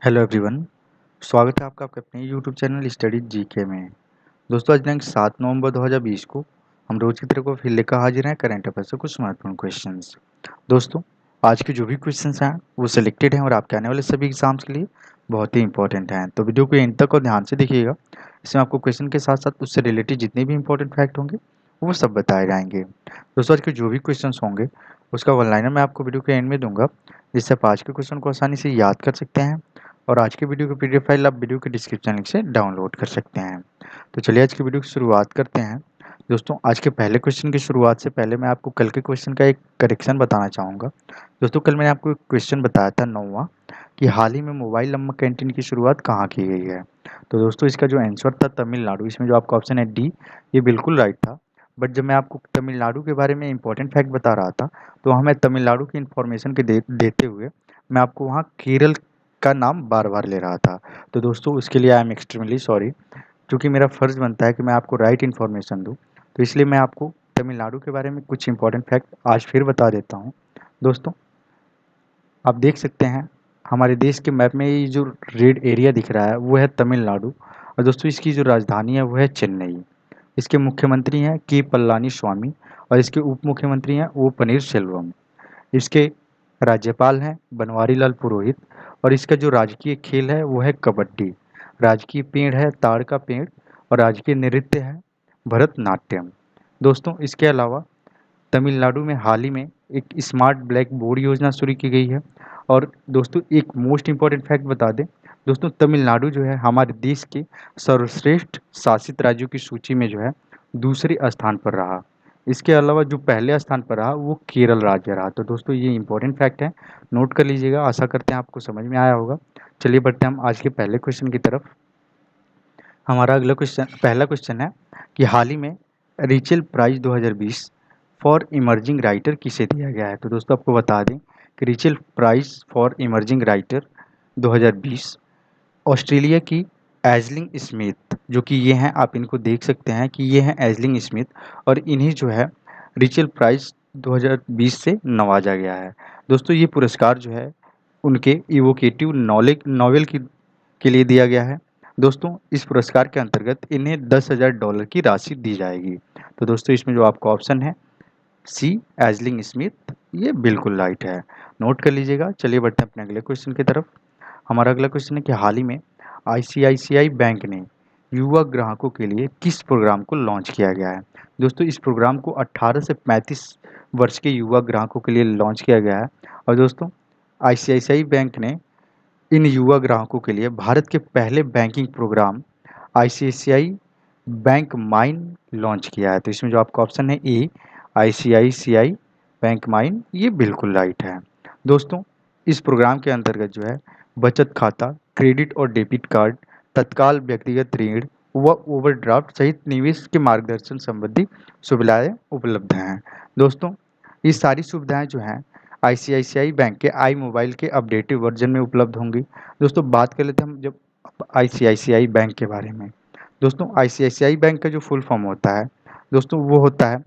Hello everyone. स्वागत है आपका आपके अपने यूट्यूब चैनल स्टडी जीके में। दोस्तों आज दिनांक 7 नवंबर 2020 को हम रोज की तरह को फिर लेकर हाजिर हैं करंट अफेयर से कुछ महत्वपूर्ण क्वेश्चंस। दोस्तों आज के जो भी क्वेश्चंस हैं वो सिलेक्टेड हैं और आपके आने वाले सभी एग्जाम्स के लिए बहुत ही इंपॉर्टेंट हैं, तो वीडियो को एंड तक और ध्यान से देखिएगा। इसमें आपको क्वेश्चन के साथ साथ उससे रिलेटेड जितने भी इंपॉर्टेंट फैक्ट होंगे वो सब बताए जाएंगे। दोस्तों आज के जो भी क्वेश्चन होंगे उसका वन लाइनर मैं आपको वीडियो के एंड में दूंगा, जिससे आप आज के क्वेश्चन को आसानी से याद कर सकते हैं और आज की वीडियो की पीडीएफ फाइल आप वीडियो के डिस्क्रिप्शन लिंक से डाउनलोड कर सकते हैं। तो चलिए आज की वीडियो की शुरुआत करते हैं। दोस्तों आज के पहले क्वेश्चन की शुरुआत से पहले मैं आपको कल के क्वेश्चन का एक करेक्शन बताना चाहूँगा। दोस्तों कल मैंने आपको एक क्वेश्चन बताया था 9वां कि हाल ही में मोबाइल नंबर कैंटीन की शुरुआत कहाँ की गई है। तो दोस्तों इसका जो आंसर था तमिलनाडु, इसमें जो आपका ऑप्शन है डी, ये बिल्कुल राइट था। बट जब मैं आपको तमिलनाडु के बारे में इंपॉर्टेंट फैक्ट बता रहा था तो हमें तमिलनाडु की इन्फॉर्मेशन के देते हुए मैं आपको वहाँ केरल का नाम बार-बार ले रहा था। तो दोस्तों उसके लिए आई एम एक्सट्रीमली सॉरी, क्योंकि मेरा फ़र्ज़ बनता है कि मैं आपको राइट इन्फॉर्मेशन दूँ। तो इसलिए मैं आपको तमिलनाडु के बारे में कुछ इंपॉर्टेंट फैक्ट आज फिर बता देता हूँ। दोस्तों आप देख सकते हैं हमारे देश के मैप में ये जो रेड एरिया दिख रहा है वो है तमिलनाडु, और दोस्तों इसकी जो राजधानी है वो है चेन्नई। इसके मुख्यमंत्री हैं के पलानी स्वामी और इसके उप मुख्यमंत्री हैं ओ पनीर सेल्वम। इसके राज्यपाल हैं बनवारी लाल पुरोहित और इसका जो राजकीय खेल है वो है कबड्डी। राजकीय पेड़ है ताड़ का पेड़ और राजकीय नृत्य है भरतनाट्यम। दोस्तों इसके अलावा तमिलनाडु में हाल ही में एक स्मार्ट ब्लैक बोर्ड योजना शुरू की गई है। और दोस्तों एक मोस्ट इम्पॉर्टेंट फैक्ट बता दें, दोस्तों तमिलनाडु जो है हमारे देश के सर्वश्रेष्ठ शासित राज्यों की सूची में जो है दूसरे स्थान पर रहा। इसके अलावा जो पहले स्थान पर रहा वो केरल राज्य रहा। तो दोस्तों ये इंपॉर्टेंट फैक्ट है, नोट कर लीजिएगा। आशा करते हैं आपको समझ में आया होगा। चलिए बढ़ते हैं हम आज के पहले क्वेश्चन की तरफ। हमारा अगला क्वेश्चन पहला क्वेश्चन है कि हाल ही में Richell prize 2020 for emerging writer किसे दिया गया है। तो दोस्तों आपको बता दें कि Richell prize for emerging writer 2020 Australia की एजलिंग स्मिथ, जो कि ये हैं, आप इनको देख सकते हैं कि ये हैं एजलिंग स्मिथ, और इन्हें जो है रिचल प्राइज 2020 से नवाजा गया है। दोस्तों ये पुरस्कार जो है उनके इवोकेटिव नॉलेज नॉवेल के लिए दिया गया है। दोस्तों इस पुरस्कार के अंतर्गत इन्हें $10,000 की राशि दी जाएगी। तो दोस्तों इसमें जो आपका ऑप्शन है सी एजलिंग स्मिथ, ये बिल्कुल राइट है, नोट कर लीजिएगा। चलिए बढ़ते हैं अपने अगले क्वेश्चन की तरफ। हमारा अगला क्वेश्चन है कि हाल ही में आईसीआईसीआई बैंक ने युवा ग्राहकों के लिए किस प्रोग्राम को लॉन्च किया गया है। दोस्तों इस प्रोग्राम को 18 से 35 वर्ष के युवा ग्राहकों के लिए लॉन्च किया गया है। और दोस्तों आईसीआईसीआई बैंक ने इन युवा ग्राहकों के लिए भारत के पहले banking program ICICI bank mine launch किया है। तो इसमें जो आपका ऑप्शन है ए आईसीआईसीआई बैंक माइन, ये बिल्कुल राइट है। दोस्तों इस प्रोग्राम के अंतर्गत जो है बचत खाता, क्रेडिट और डेबिट कार्ड, तत्काल व्यक्तिगत ऋण व ओवरड्राफ्ट सहित निवेश के मार्गदर्शन संबंधी सुविधाएं उपलब्ध हैं। दोस्तों ये सारी सुविधाएं जो हैं आईसीआईसीआई बैंक के आई मोबाइल के अपडेटेड वर्जन में उपलब्ध होंगी। दोस्तों बात कर लेते हैं हम जब आईसीआईसीआई बैंक के बारे में। दोस्तों आईसीआईसीआई बैंक का जो फुल फॉर्म होता है दोस्तों वो होता है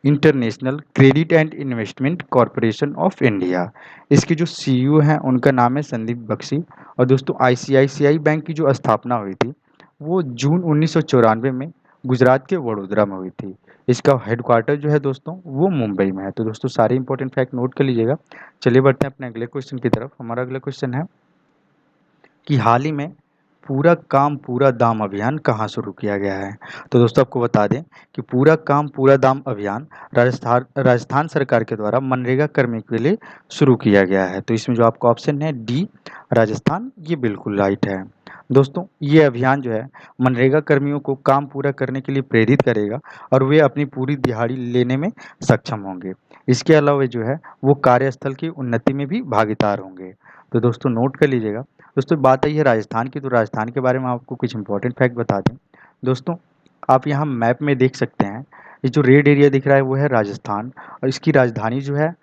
international credit and investment corporation of India. इसके जो सीईओ हैं उनका नाम है संदीप बख्शी। और दोस्तों आईसीआईसीआई बैंक की जो स्थापना हुई थी वो जून 1994 में गुजरात के वडोदरा में हुई थी। इसका हेडक्वार्टर जो है दोस्तों वो मुंबई में है। तो दोस्तों सारे इंपॉर्टेंट फैक्ट नोट कर लीजिएगा। चलिए बढ़ते हैं अपने अगले क्वेश्चन की तरफ। हमारा अगला क्वेश्चन है कि हाल ही में पूरा काम पूरा दाम अभियान कहाँ शुरू किया गया है। तो दोस्तों आपको बता दें कि पूरा काम पूरा दाम अभियान राजस्थान सरकार के द्वारा मनरेगा कर्मियों के लिए शुरू किया गया है। तो इसमें जो आपका ऑप्शन है डी राजस्थान, ये बिल्कुल राइट है। दोस्तों ये अभियान जो है मनरेगा कर्मियों को काम पूरा करने के लिए प्रेरित करेगा और वे अपनी पूरी दिहाड़ी लेने में सक्षम होंगे। इसके अलावा जो है वो कार्यस्थल की उन्नति में भी भागीदार होंगे। तो दोस्तों नोट कर लीजिएगा। दोस्तों बात आई है राजस्थान की, तो राजस्थान के बारे में आपको कुछ इंपॉर्टेंट फैक्ट बता दें। दोस्तों आप यहाँ मैप में देख सकते हैं ये जो रेड एरिया दिख रहा है वो है राजस्थान, और इसकी राजधानी जो है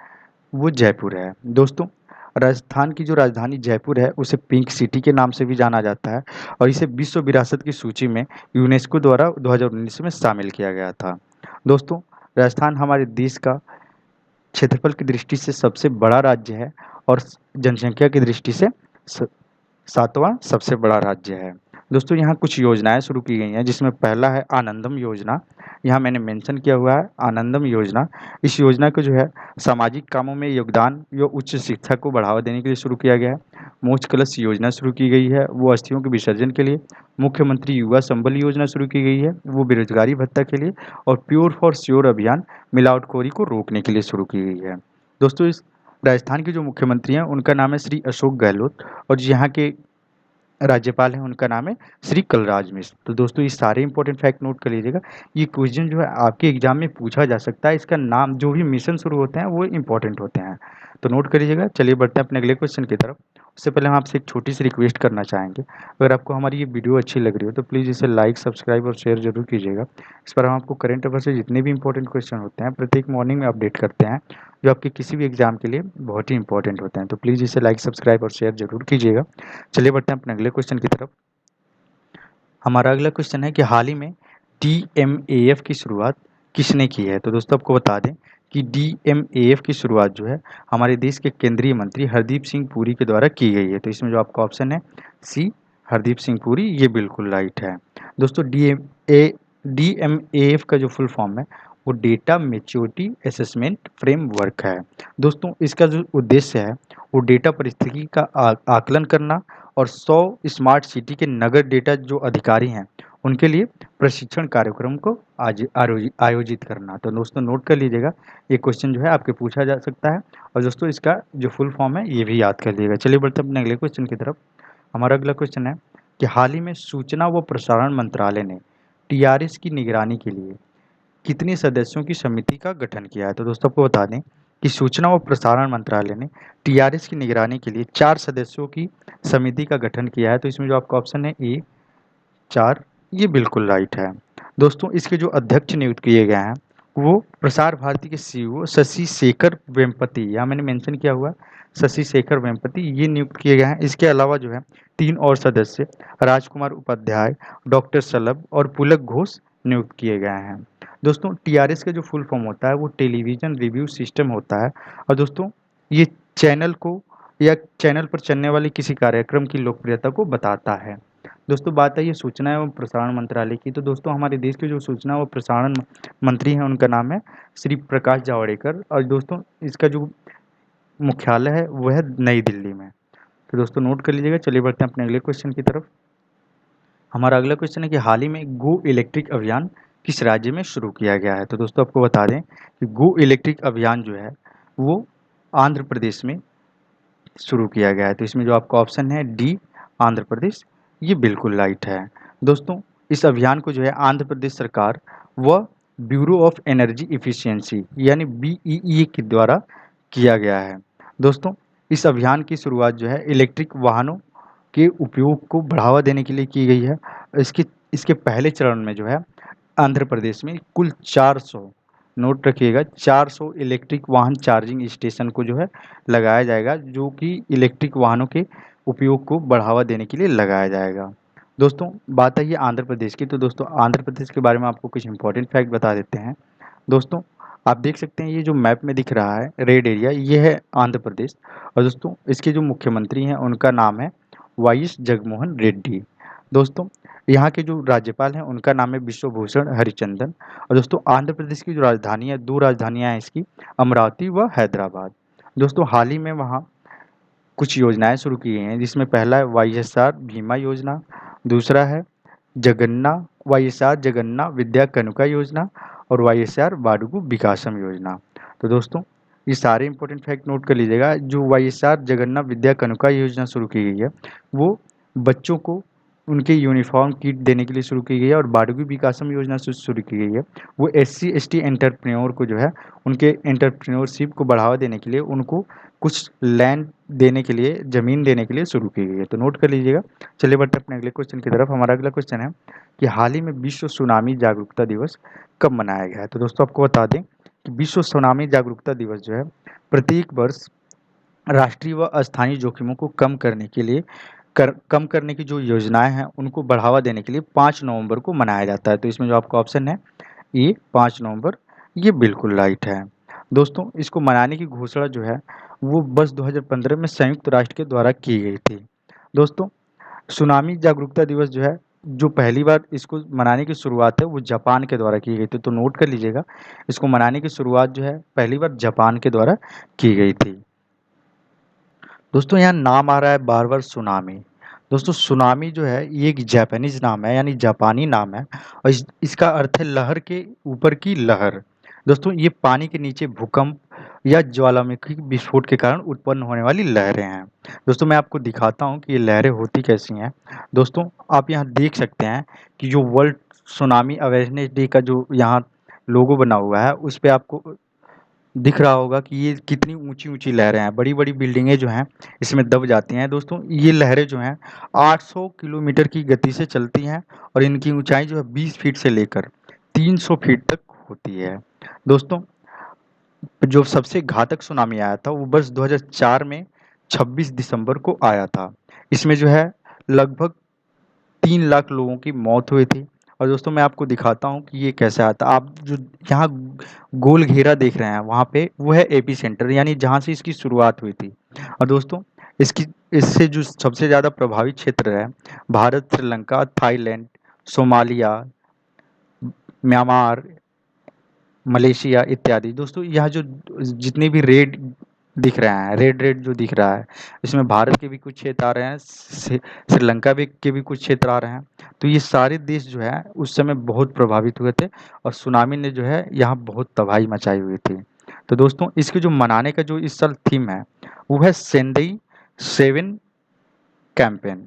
वो जयपुर है। दोस्तों राजस्थान की जो राजधानी जयपुर है उसे पिंक सिटी के नाम से भी जाना जाता है और इसे विश्व विरासत की सूची में यूनेस्को द्वारा 2019 में शामिल किया गया था। दोस्तों राजस्थान हमारे देश का क्षेत्रफल की दृष्टि से सबसे बड़ा राज्य है और जनसंख्या की दृष्टि से सातवां सबसे बड़ा राज्य है। दोस्तों यहाँ कुछ योजनाएं शुरू की गई हैं, जिसमें पहला है आनंदम योजना। यहाँ मैंने मेंशन किया हुआ है आनंदम योजना। इस योजना को जो है सामाजिक कामों में योगदान या उच्च शिक्षा को बढ़ावा देने के लिए शुरू किया गया है। मोक्ष कलश योजना शुरू की गई है, वो अस्थियों के विसर्जन के लिए। मुख्यमंत्री युवा संबल योजना शुरू की गई है, वो बेरोजगारी भत्ता के लिए। और प्योर फॉर श्योर अभियान मिलावटखोरी को रोकने के लिए शुरू की गई है। दोस्तों इस राजस्थान के जो मुख्यमंत्री हैं उनका नाम है श्री अशोक गहलोत, और यहाँ के राज्यपाल हैं उनका नाम है श्री कलराज मिश्र। तो दोस्तों ये सारे इंपॉर्टेंट फैक्ट नोट कर लीजिएगा। ये क्वेश्चन जो है आपके एग्जाम में पूछा जा सकता है, इसका नाम जो भी मिशन शुरू होते हैं वो इंपॉर्टेंट होते हैं, तो नोट कर लीजिएगा। चलिए बढ़ते हैं अपने अगले क्वेश्चन की तरफ। उससे पहले हम आपसे एक छोटी सी रिक्वेस्ट करना चाहेंगे, अगर आपको हमारी ये वीडियो अच्छी लग रही हो तो प्लीज़ इसे लाइक, सब्सक्राइब और शेयर जरूर कीजिएगा। इस पर हम आपको करंट अफेयर से जितने भी इंपॉर्टेंट क्वेश्चन होते हैं प्रत्येक मॉर्निंग में अपडेट करते हैं, जो आपके किसी भी एग्जाम के लिए बहुत ही इंपॉर्टेंट होते हैं। तो प्लीज़ इसे लाइक, सब्सक्राइब और शेयर जरूर कीजिएगा। चलिए बढ़ते हैं अपने अगले क्वेश्चन की तरफ। हमारा अगला क्वेश्चन है कि हाल ही में डीएमएएफ की शुरुआत किसने की है। तो दोस्तों आपको बता दें कि डीएमएएफ की शुरुआत जो है हमारे देश के केंद्रीय मंत्री हरदीप सिंह पुरी के द्वारा की गई है। तो इसमें जो आपका ऑप्शन है सी, हरदीप सिंह पुरी, ये बिल्कुल राइट है। दोस्तों डीएमएएफ का जो फुल फॉर्म है वो डेटा मेच्योरिटी असेसमेंट फ्रेमवर्क है। दोस्तों इसका जो उद्देश्य है वो डेटा परिस्थिति का आकलन करना और 100 स्मार्ट सिटी के नगर डेटा जो अधिकारी हैं उनके लिए प्रशिक्षण कार्यक्रम को आयोजित करना। तो दोस्तों नोट कर लीजिएगा, ये क्वेश्चन जो है आपके पूछा जा सकता है, और दोस्तों इसका जो फुल फॉर्म है ये भी याद कर लीजिएगा। चलिए बढ़ते हैं अपने अगले क्वेश्चन की तरफ। हमारा अगला क्वेश्चन है कि हाल ही में सूचना व प्रसारण मंत्रालय ने टीआरएस की निगरानी के लिए कितने सदस्यों की समिति का गठन किया है। तो दोस्तों आपको बता दें कि सूचना और प्रसारण मंत्रालय ने टीआरएस की निगरानी के लिए 4 सदस्यों की समिति का गठन किया है। तो इसमें जो आपका ऑप्शन है ए 4, ये बिल्कुल राइट है। दोस्तों इसके जो अध्यक्ष नियुक्त किए गए हैं वो प्रसार भारती के सीईओ शशि शेखर वेम्पति, यहाँ मैंने मेंशन किया हुआ शशि शेखर वेम्पति, ये नियुक्त किए गए हैं। इसके अलावा जो है 3 और सदस्य राजकुमार उपाध्याय, डॉक्टर सलभ और पुलक घोष नियुक्त किए गए हैं। दोस्तों टीआरएस का जो फुल फॉर्म होता है वो टेलीविजन रिव्यू सिस्टम होता है, और दोस्तों ये चैनल को या चैनल पर चलने वाले किसी कार्यक्रम की लोकप्रियता को बताता है। दोस्तों बात आई है सूचना एवं प्रसारण मंत्रालय की, तो दोस्तों हमारे देश के जो सूचना व प्रसारण मंत्री हैं उनका नाम है श्री प्रकाश जावड़ेकर, और दोस्तों इसका जो मुख्यालय है वो है नई दिल्ली में। तो दोस्तों नोट कर लीजिएगा। चलिए बढ़ते हैं अपने अगले क्वेश्चन की तरफ। हमारा अगला क्वेश्चन है कि हाल ही में गो इलेक्ट्रिक अभियान किस राज्य में शुरू किया गया है। तो दोस्तों आपको बता दें कि गो इलेक्ट्रिक अभियान जो है वो आंध्र प्रदेश में शुरू किया गया है। तो इसमें जो आपका ऑप्शन है डी, आंध्र प्रदेश, ये बिल्कुल राइट है। दोस्तों इस अभियान को जो है आंध्र प्रदेश सरकार व ब्यूरो ऑफ एनर्जी इफिशियंसी यानी बीईई के द्वारा किया गया है। दोस्तों इस अभियान की शुरुआत जो है इलेक्ट्रिक वाहनों के उपयोग को बढ़ावा देने के लिए की गई है। इसके इसके पहले चरण में जो है आंध्र प्रदेश में कुल 400, नोट रखिएगा, 400 इलेक्ट्रिक वाहन चार्जिंग स्टेशन को जो है लगाया जाएगा, जो कि इलेक्ट्रिक वाहनों के उपयोग को बढ़ावा देने के लिए लगाया जाएगा। दोस्तों बात आई है आंध्र प्रदेश की, तो दोस्तों आंध्र प्रदेश के बारे में आपको कुछ इंपॉर्टेंट फैक्ट बता देते हैं। दोस्तों आप देख सकते हैं ये जो मैप में दिख रहा है रेड एरिया, ये है आंध्र प्रदेश, और दोस्तों इसके जो मुख्यमंत्री हैं उनका नाम है वाईएस जगनमोहन रेड्डी। दोस्तों यहाँ के जो राज्यपाल हैं उनका नाम है विश्वभूषण हरिचंदन, और दोस्तों आंध्र प्रदेश की जो राजधानी है, 2 राजधानियाँ हैं इसकी, अमरावती व हैदराबाद। दोस्तों हाल ही में वहाँ कुछ योजनाएं शुरू की गई हैं, जिसमें पहला है वाईएसआर भीमा योजना, दूसरा है जगन्ना वाईएसआर जगन्ना विद्या कनुका योजना, और वाईएसआर बाडुगु विकासम योजना। तो दोस्तों ये सारे इंपॉर्टेंट फैक्ट नोट कर लीजिएगा। जो वाईएसआर जगन्ना विद्या कनुका योजना शुरू की गई है वो बच्चों को उनके यूनिफॉर्म किट देने के लिए शुरू की गई है, और बाडुगु विकासम योजना शुरू की गई है वो एससी एसटी एंटरप्रेन्योर को जो है उनके एंटरप्रेन्योरशिप को बढ़ावा देने के लिए उनको कुछ लैंड देने के लिए, ज़मीन देने के लिए शुरू की गई है। तो नोट कर लीजिएगा। चलिए बढ़ते हैं अपने अगले क्वेश्चन की तरफ। हमारा अगला क्वेश्चन है कि हाल ही में विश्व सुनामी जागरूकता दिवस कब मनाया गया है। तो दोस्तों आपको बता दें कि विश्व सुनामी जागरूकता दिवस जो है प्रत्येक वर्ष राष्ट्रीय व स्थानीय जोखिमों को कम करने के लिए कम करने की जो योजनाएं हैं उनको बढ़ावा देने के लिए 5 नवंबर को मनाया जाता है। तो इसमें जो आपका ऑप्शन है ये 5 नवंबर, ये बिल्कुल राइट है। दोस्तों इसको मनाने की घोषणा जो है वो वर्ष 2015 में संयुक्त राष्ट्र के द्वारा की गई थी। दोस्तों सुनामी जागरूकता दिवस जो है, जो पहली बार इसको मनाने की शुरुआत है वो जापान के द्वारा की गई थी, तो नोट कर लीजिएगा, इसको मनाने की शुरुआत जो है पहली बार जापान के द्वारा की गई थी। दोस्तों यहाँ नाम आ रहा है बार बार सुनामी। दोस्तों सुनामी जो है ये एक जापानीज नाम है, यानी जापानी नाम है, और इसका अर्थ है लहर के ऊपर की लहर। दोस्तों ये पानी के नीचे भूकंप या ज्वालामुखी विस्फोट के कारण उत्पन्न होने वाली लहरें हैं। दोस्तों मैं आपको दिखाता हूँ कि ये लहरें होती कैसी हैं। दोस्तों आप यहाँ देख सकते हैं कि जो वर्ल्ड सुनामी अवेयरनेस डे का जो यहाँ लोगो बना हुआ है उस पे आपको दिख रहा होगा कि ये कितनी ऊंची-ऊंची लहरें हैं, बड़ी-बड़ी बिल्डिंगें जो हैं इसमें दब जाती हैं। दोस्तों ये लहरें जो हैं 800 किलोमीटर की गति से चलती हैं और इनकी ऊंचाई जो है 20 फीट से लेकर 300 फीट तक होती है। दोस्तों जो सबसे घातक सुनामी आया था वो वर्ष 2004 में 26 दिसंबर को आया था। इसमें जो है लगभग 3 लाख लोगों की मौत हुई थी। और दोस्तों मैं आपको दिखाता हूँ कि ये कैसे आता। आप जो यहाँ गोल घेरा देख रहे हैं वहाँ पे वो है एपी सेंटर, यानी जहाँ से इसकी शुरुआत हुई थी। और दोस्तों इसकी इससे जो सबसे ज़्यादा प्रभावित क्षेत्र है Bharat, Sri Lanka, Thailand, Somalia, Myanmar, Malaysia इत्यादि। दोस्तों यह जो जितने भी रेड दिख रहे हैं, रेड रेड जो दिख रहा है, इसमें भारत के भी कुछ क्षेत्र आ रहे हैं, श्रीलंका भी के भी कुछ क्षेत्र आ रहे हैं। तो ये सारे देश जो है उस समय बहुत प्रभावित हुए थे और सुनामी ने जो है यहाँ बहुत तबाही मचाई हुई थी। तो दोस्तों इसके जो मनाने का जो इस साल थीम है वो है सेंदई सेवन कैंपेन।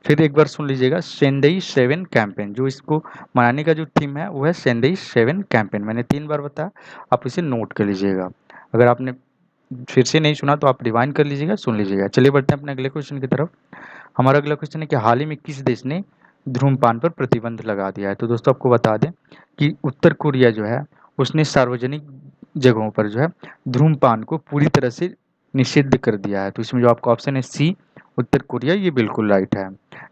फिर एक बार सुन लीजिएगा, सेंदई सेवन कैंपेन। जो इसको मनाने का जो थीम है वो है सेंदई सेवन कैंपेन। मैंने 3 बार बताया, आप इसे नोट कर लीजिएगा। अगर आपने फिर से नहीं सुना तो आप रिवाइंड कर लीजिएगा, सुन लीजिएगा। चलिए बढ़ते हैं अपने अगले क्वेश्चन की तरफ। हमारा अगला क्वेश्चन है कि हाल ही में किस देश ने धूम्रपान पर प्रतिबंध लगा दिया है? तो दोस्तों आपको बता दें कि उत्तर कोरिया जो है उसने सार्वजनिक जगहों पर जो है धूम्रपान को पूरी तरह से निषिद्ध कर दिया है। तो इसमें जो आपका ऑप्शन है सी उत्तर कोरिया, ये बिल्कुल राइट है।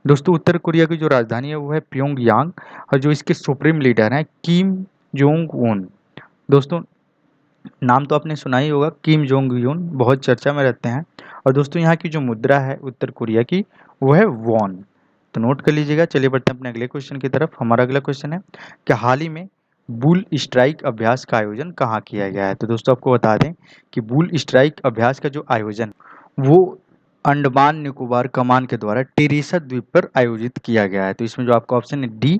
दोस्तों उत्तर कोरिया की जो राजधानी है वो है प्योंगयांग और जो इसके सुप्रीम लीडर हैं किम जोंग उन। दोस्तों नाम तो आपने सुना ही होगा, किम जोंग यून बहुत चर्चा में रहते हैं। और दोस्तों यहाँ की जो मुद्रा है उत्तर कोरिया की वो है वॉन। तो नोट कर लीजिएगा। चलिए बढ़ते हैं अपने अगले क्वेश्चन की तरफ। हमारा अगला क्वेश्चन है कि हाल ही में बुल स्ट्राइक अभ्यास का आयोजन कहाँ किया गया है? तो दोस्तों आपको बता दें कि बुल स्ट्राइक अभ्यास का जो आयोजन वो अंडमान निकोबार कमान के द्वारा टेरेसा द्वीप पर आयोजित किया गया है। तो इसमें जो आपका ऑप्शन है डी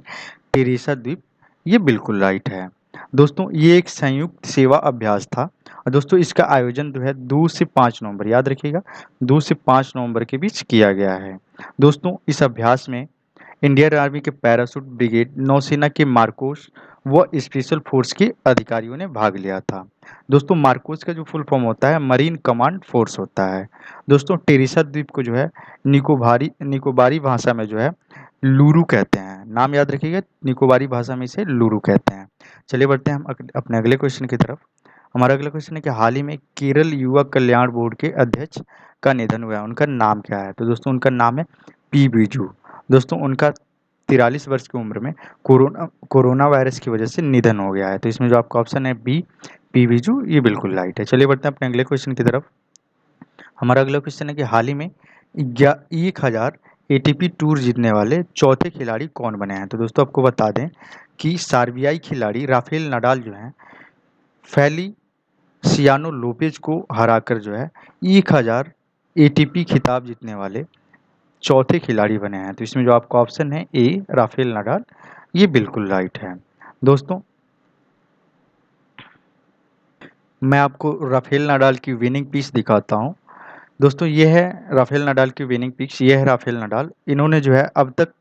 टेरेसा द्वीप, ये बिल्कुल राइट है। दोस्तों ये एक संयुक्त सेवा अभ्यास था और दोस्तों इसका आयोजन जो है 2 से 5 नवंबर, याद रखिएगा 2 से 5 नवंबर के बीच किया गया है। दोस्तों इस अभ्यास में इंडियन आर्मी के पैराशूट ब्रिगेड, नौसेना के मार्कोस व स्पेशल फोर्स के अधिकारियों ने भाग लिया था। दोस्तों मार्कोस का जो फुल फॉर्म होता है मरीन कमांड फोर्स होता है। दोस्तों टेरिसा द्वीप को जो है निकोबारी भाषा में जो है लूरू कहते हैं। नाम याद रखिएगा, निकोबारी भाषा में इसे लूरू कहते हैं। चलिए बढ़ते हैं हम अपने अगले क्वेश्चन की तरफ। हमारा अगला क्वेश्चन है कि हाल ही में केरल युवा कल्याण बोर्ड के अध्यक्ष का निधन हुआ है, उनका नाम क्या है? तो दोस्तों उनका नाम है पी बिजू। दोस्तों उनका 43 वर्ष की उम्र में कोरोना वायरस की वजह से निधन हो गया है। तो इसमें जो आपका ऑप्शन है बी पी बिजू, ये बिल्कुल राइट है। चलिए बढ़ते हैं अपने अगले क्वेश्चन की तरफ। हमारा अगला क्वेश्चन है कि हाल ही में 1000 एटीपी टूर जीतने वाले चौथे खिलाड़ी कौन बने हैं? तो दोस्तों आपको बता दें कि सर्बियाई खिलाड़ी राफेल नडाल जो हैं फेलिसियानो लोपेज को हराकर जो है 1000 एटीपी खिताब जीतने वाले चौथे खिलाड़ी बने हैं। तो इसमें जो आपका ऑप्शन है ए राफेल नडाल, ये बिल्कुल राइट है। दोस्तों मैं आपको राफेल नडाल की विनिंग पिच दिखाता हूँ। दोस्तों ये है राफेल नडाल की विनिंग पिच, ये है राफेल नडाल। इन्होंने जो है अब तक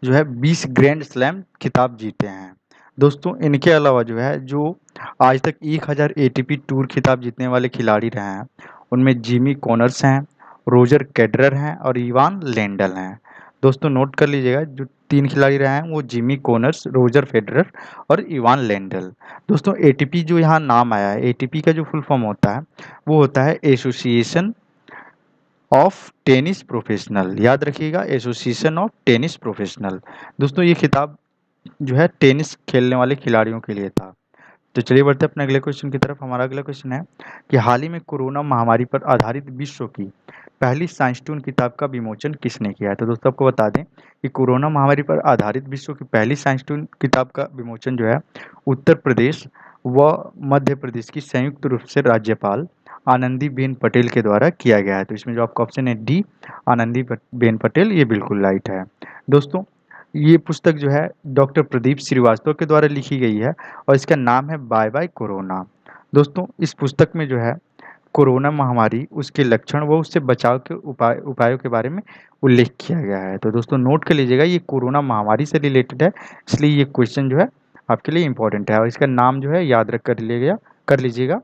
जो है 20 ग्रैंड स्लैम खिताब जीते हैं। दोस्तों इनके अलावा जो है जो आज तक 1000 एटीपी टूर खिताब जीतने वाले खिलाड़ी रहे हैं उनमें जिमी कॉनर्स हैं, रोजर फेडरर हैं और इवान लेंडल हैं। दोस्तों नोट कर लीजिएगा, जो 3 खिलाड़ी रहे हैं वो जिमी कॉनर्स, रोजर फेडरर और इवान लेंडल। दोस्तों एटीपी जो यहाँ नाम आया है, एटीपी का जो फुल फॉर्म होता है वो होता है एसोसिएशन ऑफ टेनिस प्रोफेशनल। याद रखिएगा, एसोसिएशन ऑफ टेनिस प्रोफेशनल। दोस्तों ये खिताब जो है टेनिस खेलने वाले खिलाड़ियों के लिए था। तो चलिए बढ़ते हैं अपने अगले क्वेश्चन की तरफ। हमारा अगला क्वेश्चन है कि हाल ही में कोरोना महामारी पर आधारित विश्व की पहली साइंस टून किताब का विमोचन किसने किया है? तो दोस्तों आपको बता दें कि कोरोना महामारी पर आधारित विश्व की पहली साइंस टून किताब का विमोचन जो है उत्तर प्रदेश व मध्य प्रदेश की संयुक्त रूप से राज्यपाल आनंदीबेन पटेल के द्वारा किया गया है। तो इसमें जो आपका ऑप्शन है डी, आनंदीबेन पटेल, ये बिल्कुल राइट है। दोस्तों ये पुस्तक जो है डॉक्टर प्रदीप श्रीवास्तव के द्वारा लिखी गई है और इसका नाम है बाय बाय कोरोना। दोस्तों इस पुस्तक में जो है कोरोना महामारी, उसके लक्षण व उससे बचाव के उपायों के बारे में उल्लेख किया गया है। तो दोस्तों नोट कर लीजिएगा, ये कोरोना महामारी से रिलेटेड है, इसलिए ये क्वेश्चन जो है आपके लिए इम्पोर्टेंट है और इसका नाम जो है याद रख कर लीजिएगा,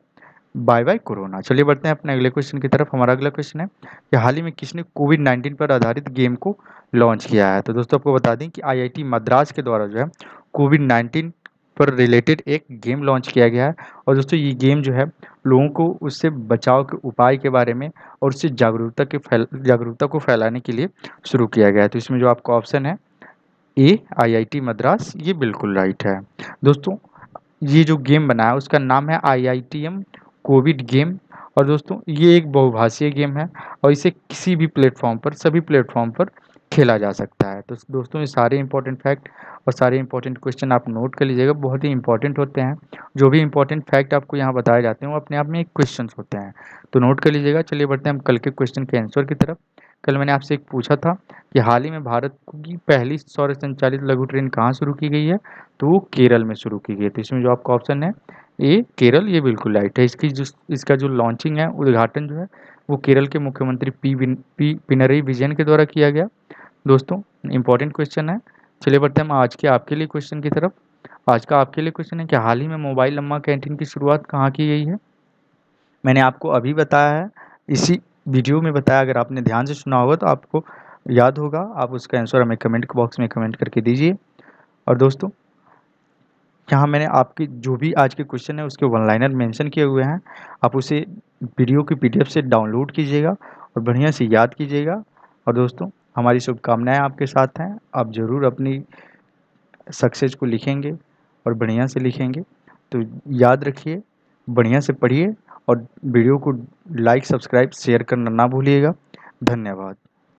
बाय बाय कोरोना। चलिए बढ़ते हैं अपने अगले क्वेश्चन की तरफ। हमारा अगला क्वेश्चन है कि हाल ही में किसने कोविड-19 पर आधारित गेम को लॉन्च किया है? तो दोस्तों आपको बता दें कि आईआईटी मद्रास के द्वारा जो है कोविड-19 पर रिलेटेड एक गेम लॉन्च किया गया है और दोस्तों ये गेम जो है लोगों को उससे बचाव के उपाय के बारे में और उससे जागरूकता को फैलाने के लिए शुरू किया गया है। तो इसमें जो आपका ऑप्शन है ए, आईआईटी मद्रास, ये बिल्कुल राइट है। दोस्तों ये जो गेम बना है उसका नाम है आईआईटीएम कोविड गेम और दोस्तों ये एक बहुभाषीय गेम है और इसे किसी भी प्लेटफॉर्म पर, सभी प्लेटफॉर्म पर खेला जा सकता है। तो दोस्तों ये सारे इंपॉर्टेंट फैक्ट और सारे इंपॉर्टेंट क्वेश्चन आप नोट कर लीजिएगा, बहुत ही इंपॉर्टेंट होते हैं। जो भी इंपॉर्टेंट फैक्ट आपको यहाँ बताए जाते हैं वो अपने आप में एक क्वेश्चन होते हैं, तो नोट कर लीजिएगा। चलिए बढ़ते हैं हम कल के क्वेश्चन के आंसर की तरफ। कल मैंने आपसे एक पूछा था कि हाल ही में भारत की पहली सौर संचालित लघु ट्रेन कहाँ शुरू की गई है? तो वो केरल में शुरू की गई। तो इसमें जो आपका ऑप्शन है ए, केरल, ये बिल्कुल राइट है। इसका जो लॉन्चिंग है, उद्घाटन जो है वो केरल के मुख्यमंत्री पी पिनरई विजयन के द्वारा किया गया। दोस्तों इंपॉर्टेंट क्वेश्चन है। चलिए बढ़ते हैं हम आज के आपके लिए क्वेश्चन की तरफ। आज का आपके लिए क्वेश्चन है कि हाल ही में मोबाइल अम्मा कैंटीन की शुरुआत कहाँ की गई है? मैंने आपको अभी बताया है, इसी वीडियो में बताया। अगर आपने ध्यान से सुना होगा तो आपको याद होगा। आप उसका आंसर हमें कमेंट बॉक्स में कमेंट करके दीजिए। और दोस्तों यहाँ मैंने आपके जो भी आज के क्वेश्चन है उसके वन लाइनर मेंशन किए हुए हैं, आप उसे वीडियो की पीडीएफ से डाउनलोड कीजिएगा और बढ़िया से याद कीजिएगा। और दोस्तों हमारी शुभकामनाएं आपके साथ हैं, आप ज़रूर अपनी सक्सेस को लिखेंगे और बढ़िया से लिखेंगे। तो याद रखिए, बढ़िया से पढ़िए और वीडियो को लाइक, सब्सक्राइब, शेयर करना ना भूलिएगा। धन्यवाद।